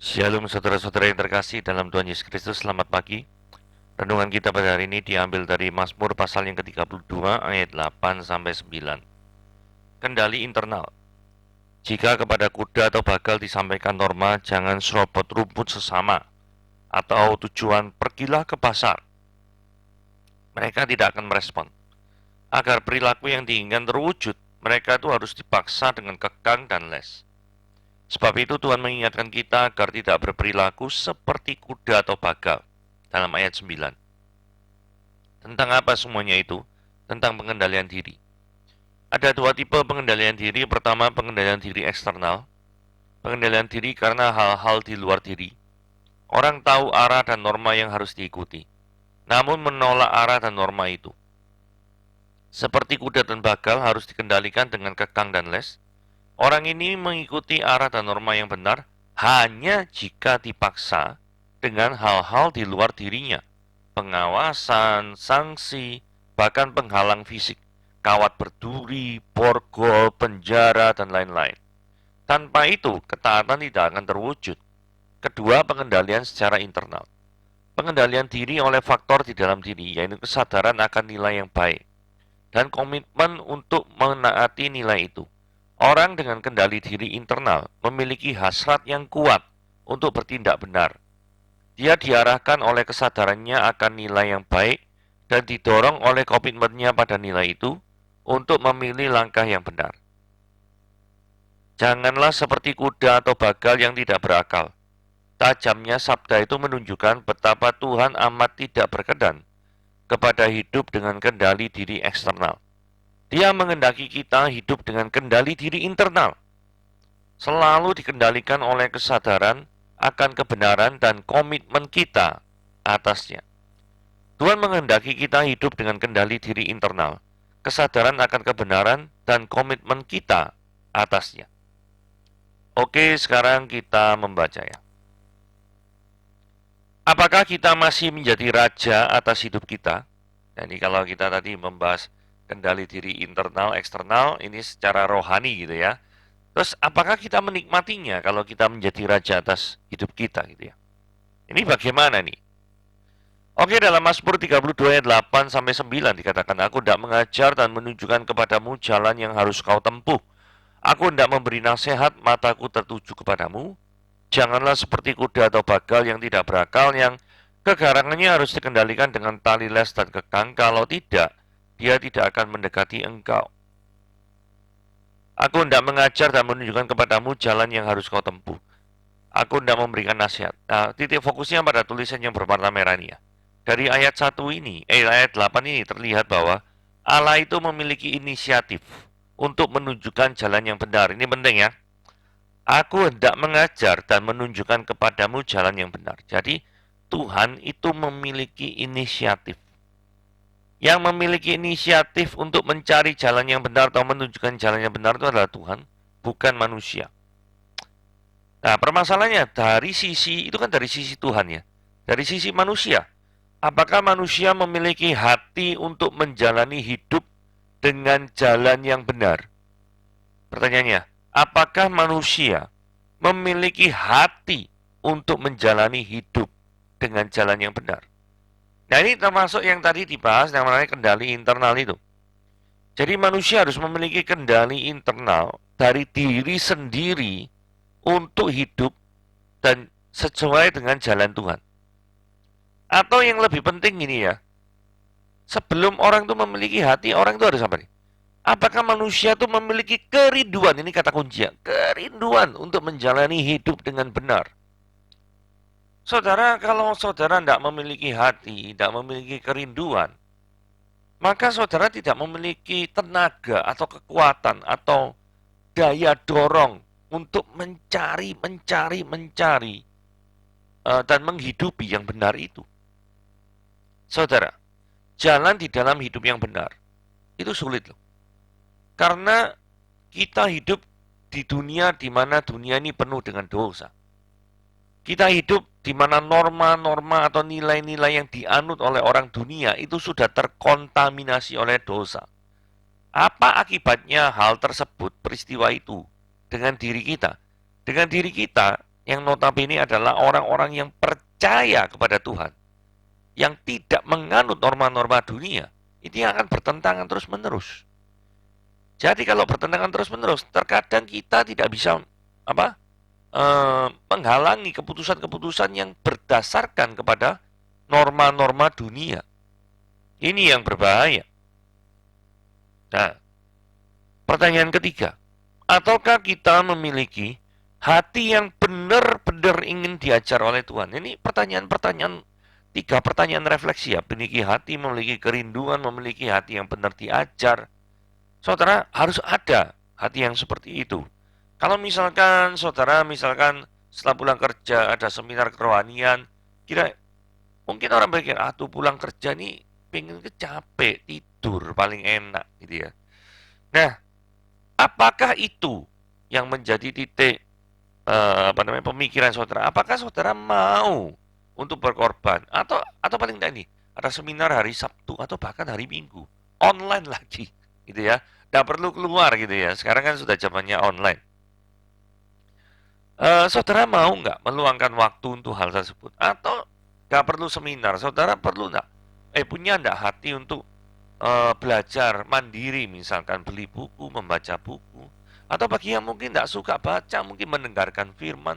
Shalom saudara-saudara yang terkasih dalam Tuhan Yesus Kristus, selamat pagi. Renungan kita pada hari ini diambil dari Mazmur pasal yang ke-32 ayat 8 sampai 9. Kendali internal. Jika kepada kuda atau bagal disampaikan norma jangan serobot rumput sesama atau tujuan pergilah ke pasar, mereka tidak akan merespon. Agar perilaku yang diinginkan terwujud, mereka itu harus dipaksa dengan kekang dan les. Sebab itu Tuhan mengingatkan kita agar tidak berperilaku seperti kuda atau bagal dalam ayat 9. Tentang apa semuanya itu? Tentang pengendalian diri. Ada dua tipe pengendalian diri. Pertama, pengendalian diri eksternal. Pengendalian diri karena hal-hal di luar diri. Orang tahu arah dan norma yang harus diikuti, namun menolak arah dan norma itu. Seperti kuda dan bagal harus dikendalikan dengan kekang dan les. Orang ini mengikuti arah dan norma yang benar hanya jika dipaksa dengan hal-hal di luar dirinya. Pengawasan, sanksi, bahkan penghalang fisik, kawat berduri, borgol, penjara, dan lain-lain. Tanpa itu, ketaatan tidak akan terwujud. Kedua, pengendalian secara internal. Pengendalian diri oleh faktor di dalam diri, yaitu kesadaran akan nilai yang baik dan komitmen untuk menaati nilai itu. Orang dengan kendali diri internal memiliki hasrat yang kuat untuk bertindak benar. Dia diarahkan oleh kesadarannya akan nilai yang baik dan didorong oleh komitmennya pada nilai itu untuk memilih langkah yang benar. Janganlah seperti kuda atau bagal yang tidak berakal. Tajamnya sabda itu menunjukkan betapa Tuhan amat tidak berkenan kepada hidup dengan kendali diri eksternal. Dia mengendaki kita hidup dengan kendali diri internal, selalu dikendalikan oleh kesadaran akan kebenaran dan komitmen kita atasnya. Tuhan mengendaki kita hidup dengan kendali diri internal, kesadaran akan kebenaran dan komitmen kita atasnya. Oke, sekarang kita membaca ya. Apakah kita masih menjadi raja atas hidup kita? Nah, ini kalau kita tadi membahas kendali diri internal, eksternal, ini secara rohani gitu ya. Terus apakah kita menikmatinya kalau kita menjadi raja atas hidup kita gitu ya? Ini bagaimana nih? Oke, dalam Mazmur 32 ayat 8 sampai 9 dikatakan, Aku hendak mengajar dan menunjukkan kepadamu jalan yang harus kau tempuh. Aku hendak memberi nasihat, mataku tertuju kepadamu. Janganlah seperti kuda atau bagal yang tidak berakal, yang kegarangannya harus dikendalikan dengan tali les dan kekang. Kalau tidak, dia tidak akan mendekati engkau. Aku hendak mengajar dan menunjukkan kepadamu jalan yang harus kau tempuh. Aku hendak memberikan nasihat. Nah, titik fokusnya pada tulisan yang berwarna merah ini ya. Dari ayat 1 ini, ayat 8 ini terlihat bahwa Allah itu memiliki inisiatif untuk menunjukkan jalan yang benar. Ini penting ya. Aku hendak mengajar dan menunjukkan kepadamu jalan yang benar. Jadi, Tuhan itu memiliki inisiatif. Yang memiliki inisiatif untuk mencari jalan yang benar atau menunjukkan jalan yang benar itu adalah Tuhan, bukan manusia. Nah, permasalahannya dari sisi, itu kan dari sisi Tuhan ya. Dari sisi manusia. Apakah manusia memiliki hati untuk menjalani hidup dengan jalan yang benar? Pertanyaannya, apakah manusia memiliki hati untuk menjalani hidup dengan jalan yang benar? Nah, ini termasuk yang tadi dibahas yang namanya kendali internal itu. Jadi manusia harus memiliki kendali internal dari diri sendiri untuk hidup dan sesuai dengan jalan Tuhan. Atau yang lebih penting ini ya, sebelum orang itu memiliki hati, orang itu harus apa nih? Apakah manusia itu memiliki kerinduan? Ini kata kunci ya, kerinduan untuk menjalani hidup dengan benar. Saudara, kalau saudara tidak memiliki hati, tidak memiliki kerinduan, maka saudara tidak memiliki tenaga atau kekuatan atau daya dorong untuk mencari dan menghidupi yang benar itu. Saudara, jalan di dalam hidup yang benar itu sulit loh. Karena kita hidup di dunia di mana dunia ini penuh dengan dosa. Kita hidup di mana norma-norma atau nilai-nilai yang dianut oleh orang dunia itu sudah terkontaminasi oleh dosa. Apa akibatnya hal tersebut, peristiwa itu, dengan diri kita? Dengan diri kita, yang notabene adalah orang-orang yang percaya kepada Tuhan, yang tidak menganut norma-norma dunia, itu yang akan bertentangan terus-menerus. Jadi kalau bertentangan terus-menerus, terkadang kita tidak bisa menghalangi keputusan-keputusan yang berdasarkan kepada norma-norma dunia. Ini yang berbahaya. Nah, pertanyaan ketiga, ataukah kita memiliki hati yang benar-benar ingin diajar oleh Tuhan? Ini pertanyaan-pertanyaan, tiga pertanyaan refleksi ya. Memiliki hati, memiliki kerinduan, memiliki hati yang benar diajar. Saudara, harus ada hati yang seperti itu. Kalau misalkan saudara, setelah pulang kerja ada seminar kerohanian, mungkin orang berpikir, tuh pulang kerja nih pengen capek, tidur paling enak gitu ya. Nah, apakah itu yang menjadi titik pemikiran saudara? Apakah saudara mau untuk berkorban atau paling tidak ini ada seminar hari Sabtu atau bahkan hari Minggu online lagi gitu ya, tidak perlu keluar gitu ya, sekarang kan sudah zamannya online. Saudara mau nggak meluangkan waktu untuk hal tersebut? Atau nggak perlu seminar, saudara perlu nggak punya nggak hati untuk belajar mandiri, misalkan beli buku, membaca buku, atau bagi yang mungkin tidak suka baca, mungkin mendengarkan firman.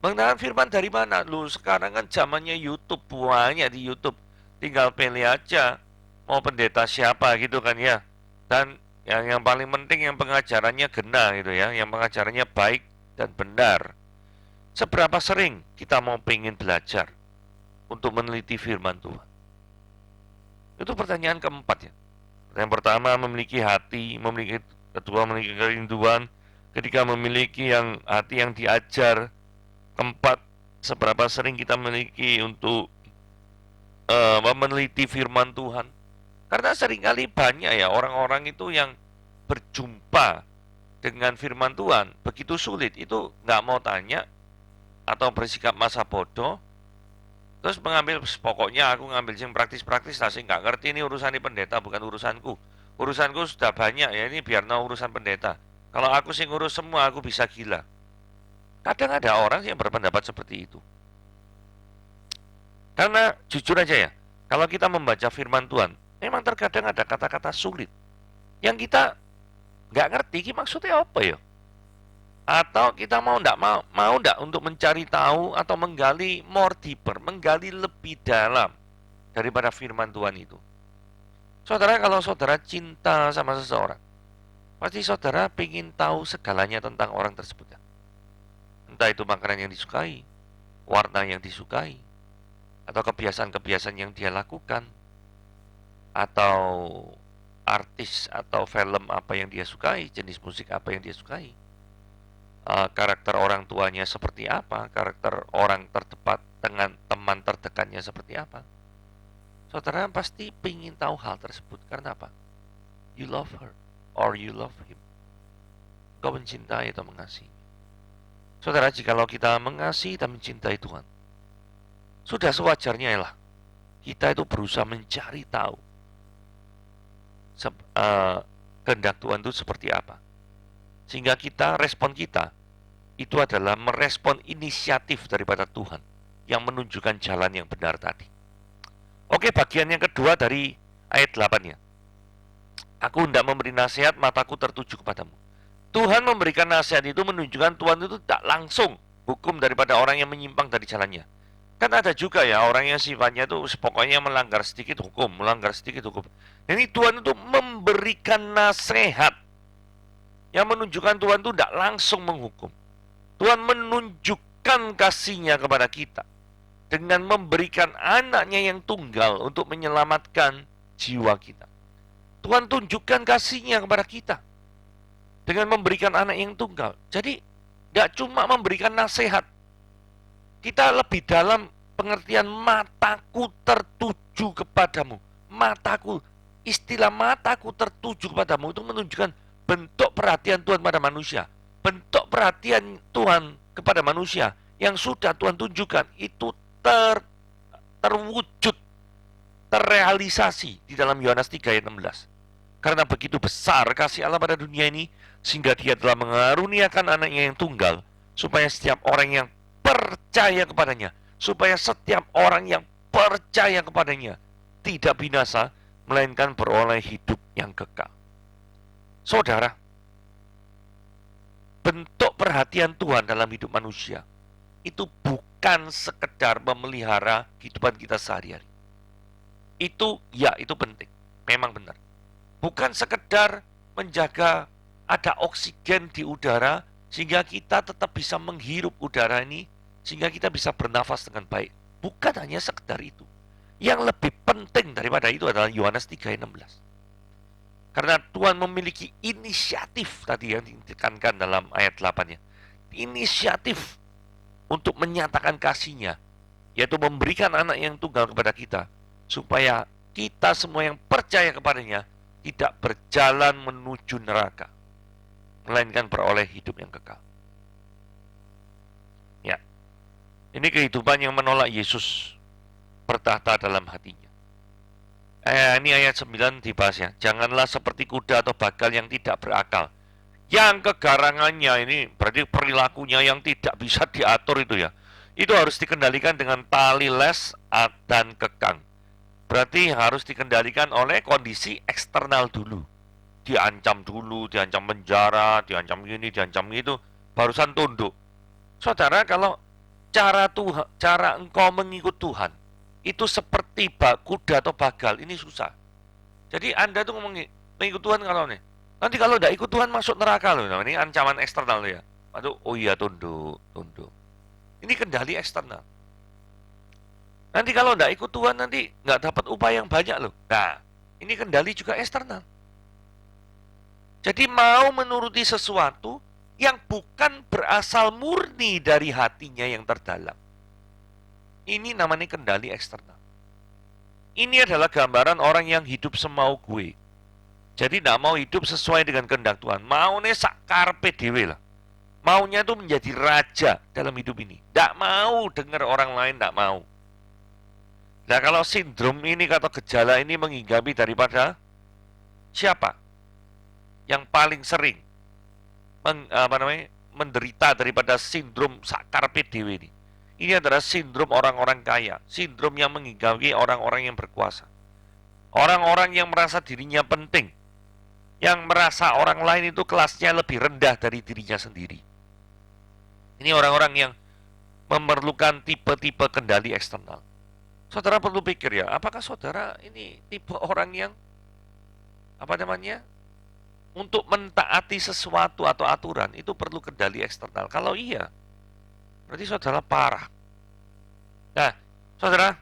Mendengarkan firman dari mana? Lu sekarang kan zamannya YouTube, banyak di YouTube, tinggal pilih aja mau pendeta siapa gitu kan ya. Dan yang paling penting yang pengajarannya gena gitu ya, yang pengajarannya baik dan benar. Seberapa sering kita mau pengen belajar untuk meneliti firman Tuhan? Itu pertanyaan keempat ya. Yang pertama memiliki hati, kedua memiliki kerinduan, ketiga memiliki hati yang diajar, keempat seberapa sering kita memiliki untuk meneliti firman Tuhan. Karena seringkali banyak ya orang-orang itu yang berjumpa dengan firman Tuhan begitu sulit, itu nggak mau tanya atau bersikap masa bodoh, terus mengambil, pokoknya aku ngambil yang praktis-praktis lah, saya nggak ngerti ini urusan ini pendeta, bukan urusanku. Urusanku sudah banyak ya, ini biar urusan pendeta. Kalau aku sih ngurus semua, aku bisa gila. Kadang ada orang yang berpendapat seperti itu. Karena jujur aja ya, kalau kita membaca firman Tuhan, memang terkadang ada kata-kata sulit yang kita nggak ngerti maksudnya apa ya. Atau kita mau ndak untuk mencari tahu atau menggali more deeper, menggali lebih dalam daripada firman Tuhan itu. Saudara, kalau saudara cinta sama seseorang, pasti saudara ingin tahu segalanya tentang orang tersebut. Entah itu makanan yang disukai, warna yang disukai, atau kebiasaan-kebiasaan yang dia lakukan, atau artis atau film apa yang dia sukai, jenis musik apa yang dia sukai, karakter orang tuanya seperti apa, karakter orang terdekat dengan teman terdekatnya seperti apa. Saudara pasti ingin tahu hal tersebut. Karena apa? You love her or you love him. Kau mencintai atau mengasihi. Saudara, jikalau kita mengasihi dan mencintai Tuhan, sudah sewajarnya lah kita itu berusaha mencari tahu kehendak Tuhan itu seperti apa. Sehingga respon kita itu adalah merespon inisiatif daripada Tuhan yang menunjukkan jalan yang benar tadi. Oke, bagian yang kedua dari ayat 8 ya. Aku hendak memberi nasihat, mataku tertuju kepadamu. Tuhan memberikan nasihat itu menunjukkan Tuhan itu tak langsung hukum daripada orang yang menyimpang dari jalannya. Kan ada juga ya orang yang sifatnya itu pokoknya melanggar sedikit hukum. Ini Tuhan itu memberikan nasihat yang menunjukkan Tuhan itu tidak langsung menghukum. Tuhan menunjukkan kasih-Nya kepada kita dengan memberikan anaknya yang tunggal untuk menyelamatkan jiwa kita. Tuhan tunjukkan kasih-Nya kepada kita dengan memberikan anak yang tunggal. Jadi tidak cuma memberikan nasihat, kita lebih dalam pengertian mataku tertuju kepadamu. Mataku, istilah mataku tertuju kepadamu itu menunjukkan bentuk perhatian Tuhan pada manusia. Bentuk perhatian Tuhan kepada manusia yang sudah Tuhan tunjukkan itu terwujud, terrealisasi di dalam Yohanes 3 ayat 16. Karena begitu besar kasih Allah pada dunia ini, sehingga Dia telah mengaruniakan anaknya yang tunggal, supaya setiap orang yang percaya kepadanya, supaya setiap orang yang percaya kepadanya tidak binasa, melainkan beroleh hidup yang kekal. Saudara, bentuk perhatian Tuhan dalam hidup manusia itu bukan sekedar memelihara kehidupan kita sehari-hari. Itu penting, memang benar. Bukan sekedar menjaga ada oksigen di udara sehingga kita tetap bisa menghirup udara ini sehingga kita bisa bernafas dengan baik. Bukan hanya sekedar itu. Yang lebih penting daripada itu adalah Yohanes 3:16. Karena Tuhan memiliki inisiatif tadi yang ditekankan dalam ayat 8-nya. Inisiatif untuk menyatakan kasih-Nya, yaitu memberikan anak yang tunggal kepada kita, supaya kita semua yang percaya kepadanya tidak berjalan menuju neraka, melainkan beroleh hidup yang kekal. Ya, ini kehidupan yang menolak Yesus bertahta dalam hatinya. Ini ayat 9 dibahas ya. Janganlah seperti kuda atau bagal yang tidak berakal, yang kegarangannya ini berarti perilakunya yang tidak bisa diatur itu ya. Itu harus dikendalikan dengan tali les dan kekang. Berarti harus dikendalikan oleh kondisi eksternal dulu. Diancam dulu, diancam penjara, diancam gini, diancam gitu, barusan tunduk. Saudara, kalau cara engkau mengikut Tuhan itu seperti kuda atau bagal, ini susah. Jadi Anda tuh mengikut Tuhan kalau nih. Nanti kalau tidak ikut Tuhan masuk neraka loh. Nah, ini ancaman eksternal ya. Aduh, oh iya tunduk. Ini kendali eksternal. Nanti kalau tidak ikut Tuhan nanti nggak dapat upah yang banyak loh. Nah, ini kendali juga eksternal. Jadi mau menuruti sesuatu yang bukan berasal murni dari hatinya yang terdalam. Ini namanya kendali eksternal. Ini adalah gambaran orang yang hidup semau gue. Jadi tidak mau hidup sesuai dengan kehendak Tuhan. Maunya sakarpe dewe lah. Maunya itu menjadi raja dalam hidup ini. Tidak mau dengar orang lain, tidak mau. Nah, kalau sindrom ini atau gejala ini menghinggapi daripada siapa? Yang paling sering menderita daripada sindrom sakarpe dewe ini. Ini adalah sindrom orang-orang kaya, sindrom yang menghinggapi orang-orang yang berkuasa. Orang-orang yang merasa dirinya penting, yang merasa orang lain itu kelasnya lebih rendah dari dirinya sendiri. Ini orang-orang yang memerlukan tipe-tipe kendali eksternal. Saudara perlu pikir ya, apakah saudara ini tipe orang yang untuk mentaati sesuatu atau aturan itu perlu kendali eksternal? Kalau iya, berarti saudara parah. Nah, saudara,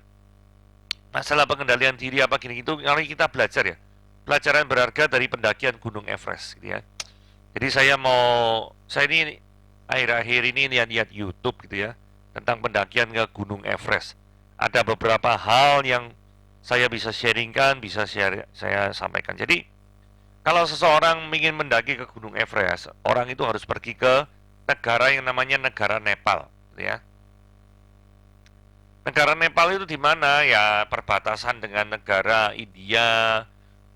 masalah pengendalian diri apa gini itu, mari kita belajar ya. Pelajaran berharga dari pendakian Gunung Everest gitu ya. Jadi saya ini akhir-akhir ini lihat YouTube gitu ya, tentang pendakian ke Gunung Everest. Ada beberapa hal yang saya bisa sharingkan, saya sampaikan. Jadi, kalau seseorang ingin mendaki ke Gunung Everest, orang itu harus pergi ke negara yang namanya negara Nepal, gitu ya. Negara Nepal itu di mana? Ya, perbatasan dengan negara India,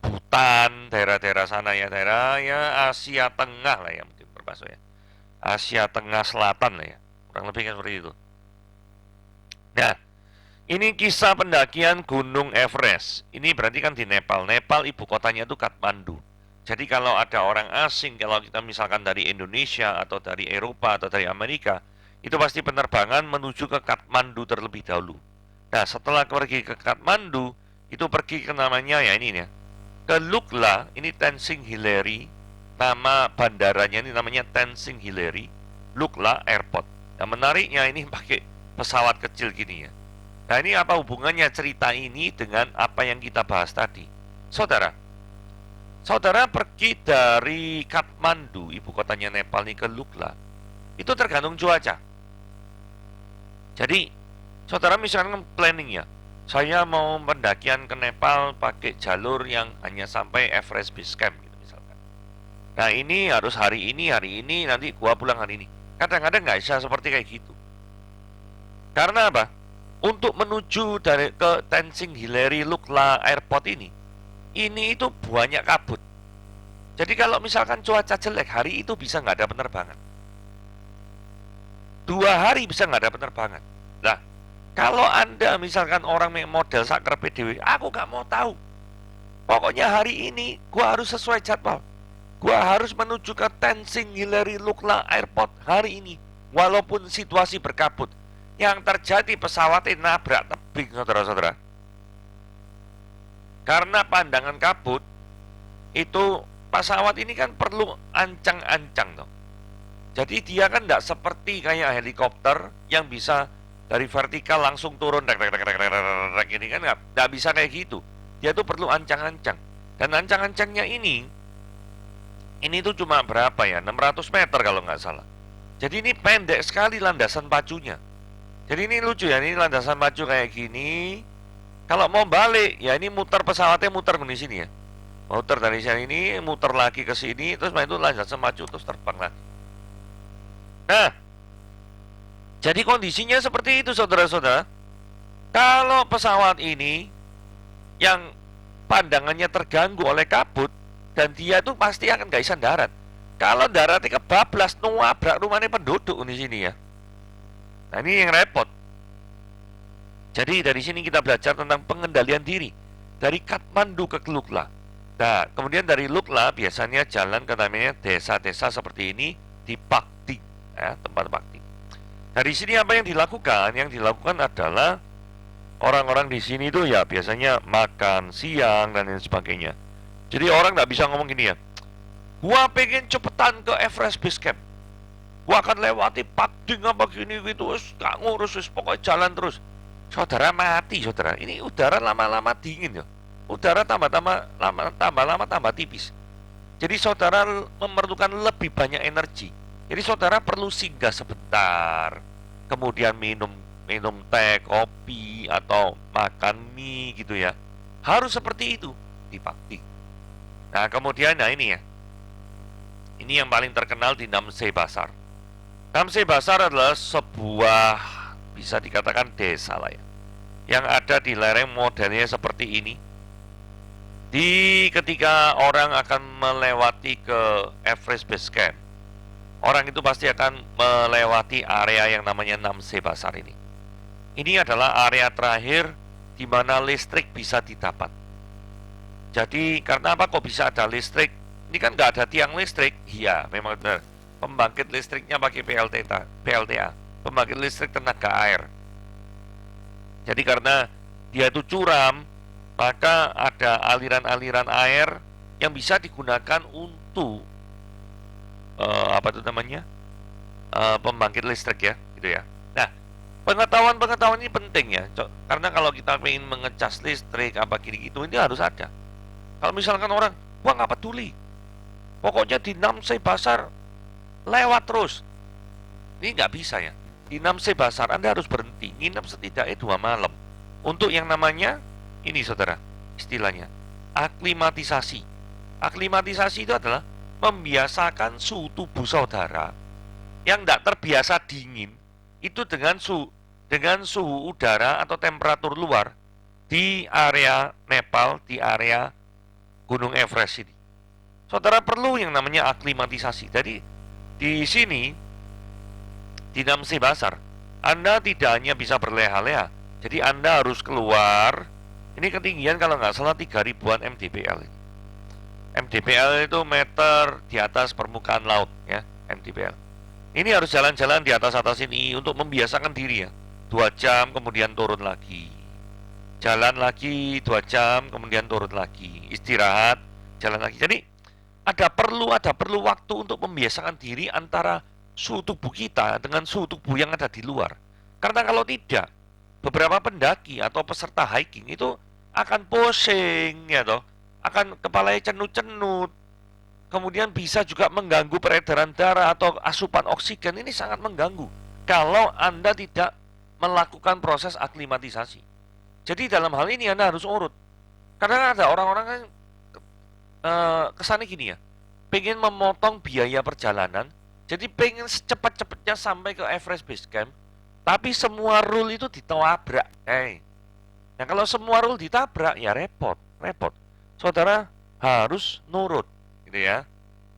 Bhutan, daerah-daerah sana ya, daerah ya Asia Tengah lah ya, mungkin bermaksud ya. Asia Tengah Selatan lah ya. Kurang lebih kan seperti itu. Nah, ini kisah pendakian Gunung Everest. Ini berarti kan di Nepal. Nepal ibu kotanya itu Kathmandu. Jadi kalau ada orang asing, kalau kita misalkan dari Indonesia atau dari Eropa atau dari Amerika, itu pasti penerbangan menuju ke Kathmandu terlebih dahulu. Nah, setelah pergi ke Kathmandu, itu pergi ke namanya ya ini ya, ke Lukla, ini Tenzing Hillary, nama bandaranya ini namanya Tenzing Hillary, Lukla Airport. Nah, menariknya ini pakai pesawat kecil gini ya. Nah, ini apa hubungannya cerita ini dengan apa yang kita bahas tadi? Saudara pergi dari Kathmandu, ibu kotanya Nepal ini ke Lukla, itu tergantung cuaca. Jadi, saudara misalkan planning ya, saya mau pendakian ke Nepal pakai jalur yang hanya sampai Everest Base Camp gitu misalkan. Nah, ini harus hari ini, nanti gua pulang hari ini. Kadang-kadang nggak bisa seperti kayak gitu. Karena apa? Untuk menuju dari ke Tenzing Hillary Lukla Airport ini itu banyak kabut. Jadi kalau misalkan cuaca jelek hari itu bisa nggak ada penerbangan. 2 hari bisa nggak ada penerbangan. Nah, kalau Anda misalkan orang yang model sakar PDW, aku nggak mau tahu. Pokoknya hari ini gua harus sesuai jadwal. Gua harus menuju ke Tenzing Hillary Lukla Airport hari ini. Walaupun situasi berkabut. Yang terjadi pesawatnya nabrak tebing, saudara-saudara. Karena pandangan kabut, itu pesawat ini kan perlu ancang-ancang toh. Jadi dia kan tidak seperti kayak helikopter yang bisa dari vertikal langsung turun ini kan nggak bisa kayak gitu. Dia tuh perlu ancang-ancang. Dan ancang-ancangnya ini tuh cuma berapa ya? 600 meter kalau nggak salah. Jadi ini pendek sekali landasan pacunya. Jadi ini lucu ya, ini landasan pacu kayak gini. Kalau mau balik, ya ini muter pesawatnya muter di sini ya. Muter dari sini, muter lagi ke sini, terus itu landasan pacu terus terbang lagi. Nah, jadi kondisinya seperti itu saudara-saudara. Kalau pesawat ini yang pandangannya terganggu oleh kabut dan dia tuh pasti akan gak bisa darat. Kalau daratnya kebablas, nabrak rumahnya penduduk di sini ya. Nah ini yang repot. Jadi dari sini kita belajar tentang pengendalian diri dari Kathmandu ke Lukla. Nah kemudian dari Lukla biasanya jalan ke namanya desa-desa seperti ini di Pakti. Ya, tempat bakti. Dari sini apa yang dilakukan? Yang dilakukan adalah orang-orang di sini tuh ya biasanya makan siang dan lain sebagainya. Jadi orang nggak bisa ngomong gini ya. Gua pengen cepetan ke Everest Base Camp. Gua akan lewati Pakting apa gini gitu, gak ngurus, pokoknya jalan terus. Saudara mati, saudara. Ini udara lama-lama dingin ya. Udara tambah lama tambah tipis. Jadi saudara memerlukan lebih banyak energi. Jadi saudara perlu singgah sebentar, kemudian minum teh, kopi, atau makan mie gitu ya. Harus seperti itu di Pakti. Nah kemudian, nah ini ya, ini yang paling terkenal di Namche Bazaar. Namche Bazaar adalah sebuah bisa dikatakan desa lah ya, yang ada di lereng modelnya seperti ini. Ketika orang akan melewati ke Everest Base Camp, orang itu pasti akan melewati area yang namanya Namche Bazaar ini. Ini adalah area terakhir di mana listrik bisa didapat. Jadi karena apa kok bisa ada listrik? Ini kan nggak ada tiang listrik. Iya, memang benar. Pembangkit listriknya pakai PLTA, pembangkit listrik tenaga air. Jadi karena dia itu curam, maka ada aliran-aliran air yang bisa digunakan untuk apa itu namanya, pembangkit listrik ya, gitu ya. Nah, pengetahuan ini penting ya, karena kalau kita ingin mengecas listrik apa gini gitu, ini harus ada. Kalau misalkan orang, wah nggak peduli, pokoknya di Namche Bazaar lewat terus, ini nggak bisa ya. Di Namche Bazaar Anda harus berhenti, nginep setidaknya 2 malam untuk yang namanya ini saudara, istilahnya aklimatisasi. Aklimatisasi itu adalah membiasakan suhu tubuh saudara yang tidak terbiasa dingin itu dengan suhu udara atau temperatur luar di area Nepal, di area Gunung Everest ini. Saudara perlu yang namanya aklimatisasi. Jadi di sini di Namche Bazaar Anda tidak hanya bisa berleha-leha, jadi Anda harus keluar. Ini ketinggian kalau nggak salah 3.000-an mdpl. mdpl itu meter di atas permukaan laut ya, mdpl. Ini harus jalan-jalan di atas ini untuk membiasakan diri ya. 2 jam kemudian turun lagi. Jalan lagi 2 jam kemudian turun lagi. Istirahat, jalan lagi. Jadi ada perlu waktu untuk membiasakan diri antara suhu tubuh kita dengan suhu tubuh yang ada di luar. Karena kalau tidak, beberapa pendaki atau peserta hiking itu akan pusing ya toh, akan kepalanya cenut-cenut, kemudian bisa juga mengganggu peredaran darah atau asupan oksigen. Ini sangat mengganggu kalau Anda tidak melakukan proses aklimatisasi. Jadi dalam hal ini Anda harus urut. Karena ada orang-orang yang kesannya gini ya, pengen memotong biaya perjalanan, jadi pengen secepat-cepatnya sampai ke Everest Base Camp, tapi semua rule itu ditabrak. Nah kalau semua rule ditabrak ya repot. Saudara harus nurut, gitu ya.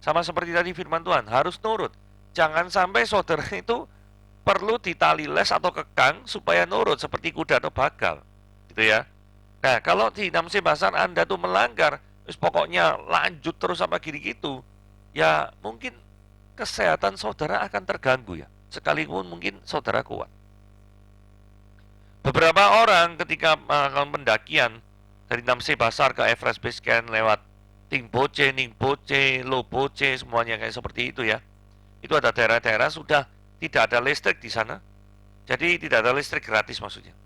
Sama seperti tadi firman Tuhan, harus nurut. Jangan sampai saudara itu perlu ditali les atau kekang supaya nurut seperti kuda atau bagal, gitu ya. Nah, kalau di Namse Basar Anda tuh melanggar, terus pokoknya lanjut terus sama gini gitu, ya mungkin kesehatan saudara akan terganggu ya, sekalipun mungkin saudara kuat. Beberapa orang ketika melakukan pendakian dari Namse Basar ke Everest Base Camp lewat Tingboche, Ningboche, Loboche, semuanya kayak seperti itu ya. Itu ada daerah-daerah sudah tidak ada listrik di sana. Jadi tidak ada listrik gratis maksudnya.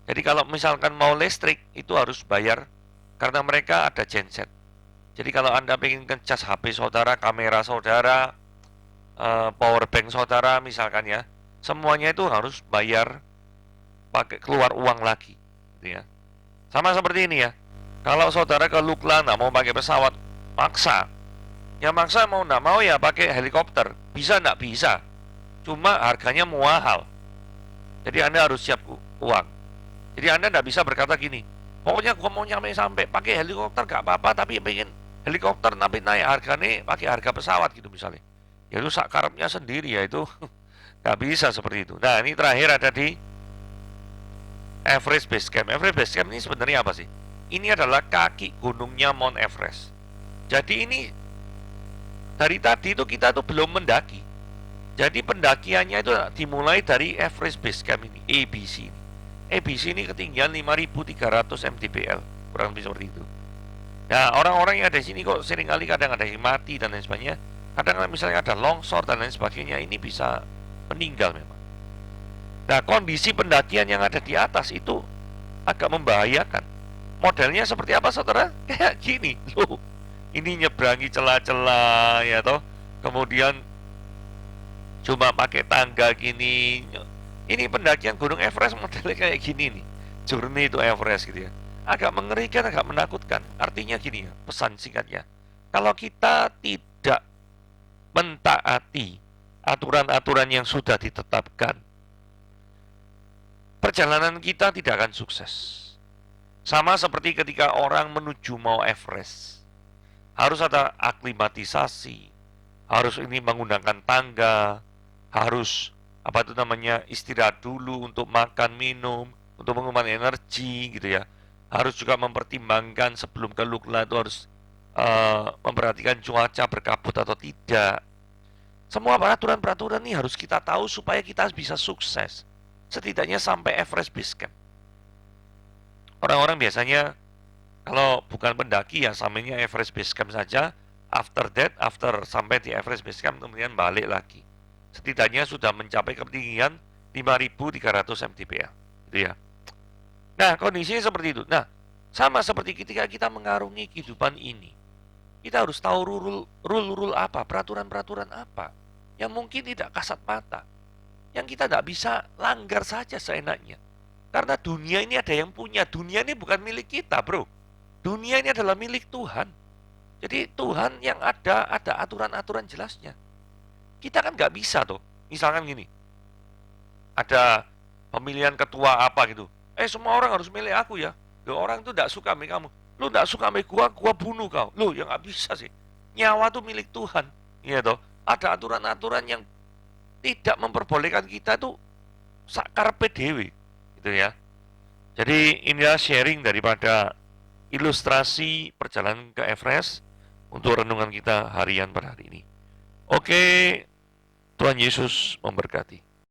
Jadi kalau misalkan mau listrik itu harus bayar karena mereka ada genset. Jadi kalau Anda ingin ngecas HP saudara, kamera saudara, power bank saudara misalkan ya, semuanya itu harus bayar pakai keluar uang lagi, gitu ya. Sama seperti ini ya. Kalau saudara ke Lukla nggak mau pakai pesawat, maksa. Ya maksa mau nggak mau ya pakai helikopter. Bisa nggak bisa. Cuma harganya mahal. Jadi Anda harus siap uang. Jadi Anda nggak bisa berkata gini, pokoknya gua mau nyampe sampai pakai helikopter gak apa-apa, tapi pengen helikopter tapi naik harganya pakai harga pesawat gitu misalnya. Ya itu sakarepnya sendiri ya itu nggak bisa seperti itu. Nah ini terakhir ada di Everest Base Camp. Everest Base Camp ini sebenarnya apa sih? Ini adalah kaki gunungnya Mount Everest. Jadi ini dari tadi itu kita tuh belum mendaki. Jadi pendakiannya itu dimulai dari Everest Base Camp ini, ABC ini. ABC ini ketinggian 5.300 mdpl, kurang lebih seperti itu. Nah, orang-orang yang ada di sini kok seringkali kadang ada yang mati dan lain sebagainya. Kadang misalnya ada longsor dan lain sebagainya, ini bisa meninggal memang. Nah, kondisi pendakian yang ada di atas itu agak membahayakan. Modelnya seperti apa, saudara? Kayak gini, loh. Ini nyebrangi celah-celah, ya toh. Kemudian cuma pakai tangga gini. Ini pendakian Gunung Everest modelnya kayak gini nih. Journey to Everest gitu ya. Agak mengerikan, agak menakutkan. Artinya gini ya, pesan singkatnya. Kalau kita tidak mentaati aturan-aturan yang sudah ditetapkan, perjalanan kita tidak akan sukses. Sama seperti ketika orang menuju Mount Everest. Harus ada aklimatisasi, harus ini menggunakan tangga, harus apa itu namanya istirahat dulu untuk makan minum, untuk mengembangkan energi gitu ya. Harus juga mempertimbangkan sebelum ke Lukla itu harus memperhatikan cuaca berkabut atau tidak. Semua peraturan-peraturan ini harus kita tahu supaya kita bisa sukses. Setidaknya sampai Everest Base Camp. Orang-orang biasanya kalau bukan pendaki ya samanya Everest Base Camp saja. After that, after sampai di Everest Base Camp kemudian balik lagi. Setidaknya sudah mencapai ketinggian 5.300 mdpl, gitu ya. Nah, kondisinya seperti itu. Nah, sama seperti ketika kita mengarungi kehidupan ini, kita harus tahu rule apa, peraturan-peraturan apa yang mungkin tidak kasat mata, yang kita tidak bisa langgar saja seenaknya. Karena dunia ini ada yang punya. Dunia ini bukan milik kita, bro. Dunia ini adalah milik Tuhan. Jadi Tuhan yang ada aturan-aturan jelasnya. Kita kan nggak bisa tuh. Misalkan gini, ada pemilihan ketua apa gitu. Semua orang harus milih aku ya. Loh, orang tuh nggak suka sama kamu. Lu nggak suka sama gua bunuh kau. Loh, ya nggak bisa sih. Nyawa tuh milik Tuhan. Iya toh. Ada aturan-aturan yang tidak memperbolehkan kita tuh sakarpe dewe, gitu ya. Jadi inilah sharing daripada ilustrasi perjalanan ke Everest untuk renungan kita harian pada hari ini. Oke, Tuhan Yesus memberkati.